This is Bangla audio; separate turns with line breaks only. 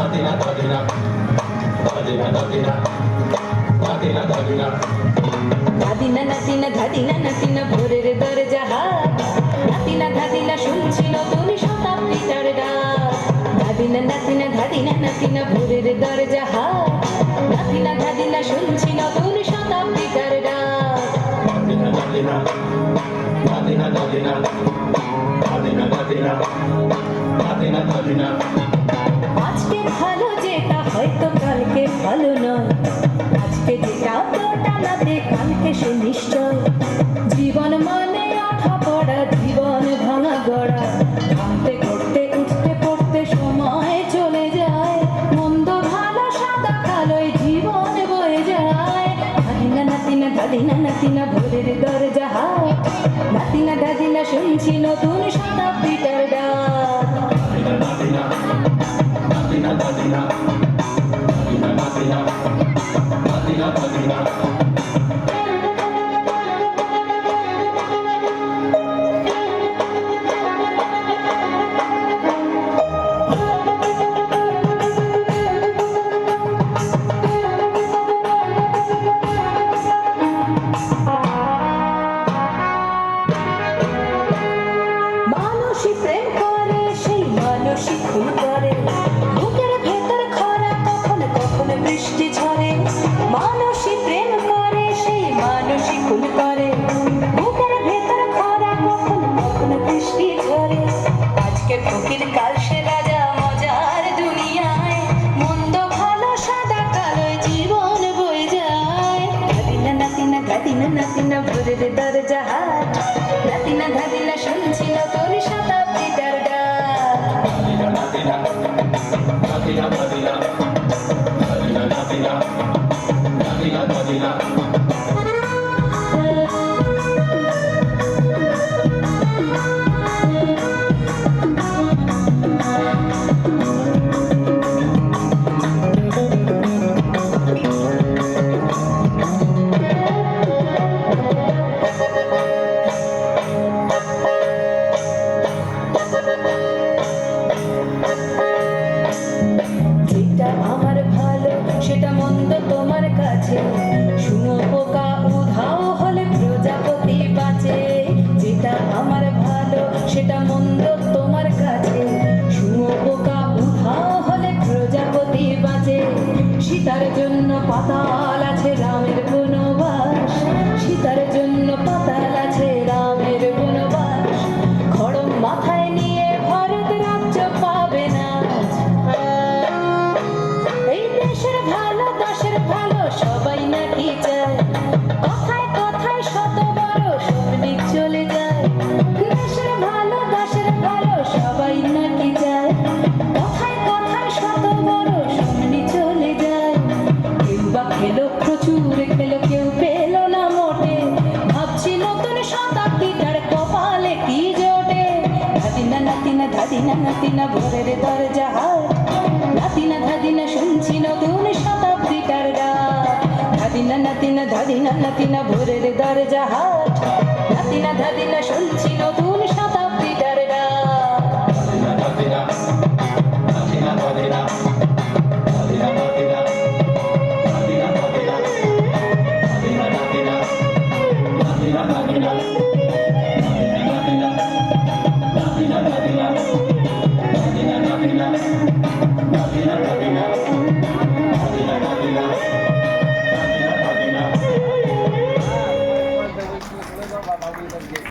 ধাদিনা নাতিনা ধাদিনা নাতিনা ভোরের দরজা হাট, নাতিনা ধাদিনা শুনছি নতুন শতাব্দীটার ডাক। ধাদিনা নাতিনা ধাদিনা নাতিনা ভোরের দরজা হাট, নাতিনা ধাদিনা শুনছি নতুন শতাব্দীটার ডাক। আজকে ভালো যেটা হয়তো কালকে ভালো নয়, আজকে যেটা তো টানাতে কালকে সে নিশ্চয়। জীবন মানে আঠা পড়া, জীবন ভাঙা গড়া, ভাঙতে ঘুরতে উঠতে পড়তে সময় চলে যায়। মন্দ ভালো সাদা কালোয় জীবন বয়ে যায়। ধাদিনা নাতিনা ধাদিনা নাতিনা ভোরের দরজা হাট, নাতিনা ধাদিনা শুনছি নতুন শতাব্দীটার ডাক। মানুষই প্রেম করে, সেই মানুষই খুন করে, বুকের ভেতর খরা কখন কখন বৃষ্টি ঝরে। মানুষই প্রেম করে, সেই মানুষই খুন করে, বুকের ভেতর খরা কখন কখন বৃষ্টি ঝরে। আজকে ফকির কাল সে রাজা মজার দুনিয়ায়, মন্দ ভালো সাদা কালোয় জীবন বয়ে যায়। ধাদিনা নাতিনা ধাদিনা নাতিনা ভোরের দরজা হাট, নাতিনা ধাদিনা শুনছি নতুন শতাব্দীটার ডাক। যেটা আমার ভালো সেটা মন্দ তোমার কাছে, শুনো পোকা উধাও হলে প্রজাপতি বাঁচে। যেটা আমার ভালো সেটা মন্দ তোমার কাছে, শুনো পোকা উধাও হলে প্রজাপতি বাঁচে। সীতার জন্য পাতাল আছে রামের বনবাস, সীতার জন্য পাতাল আছে রামের বনবাস। খড়ম মাথায় নিয়ে ভারত রাজ্য পাবে না। এই দেশের ভালো দশের ভালো সবাই নাকি চায়, কথায় কথায় শত বড় সৈনিক চলে যায়। দেশের ভালো দশের ভালো সবাই নাকি চায়, কথায় কথায় শত বড় সৈনিক চলে যায়। কেউ বা খেলো প্রচুর খেলো, কেউ পেল না মোটে, ভাবছি নতুন শতাব্দীটার কপালে কি জোটে। ধাদিনা নাতিনা ধাদিনা নাতিনা ভোরের দরজা হাট, নাতিনা ধাদিনা শুনছি নতুন শতাব্দীটার ডাক। ধাদিনা নাতিনা ধাদিনা নাতিনা ভোরের দরজা হাট, নাতিনা ধাদিনা শুনছি নতুন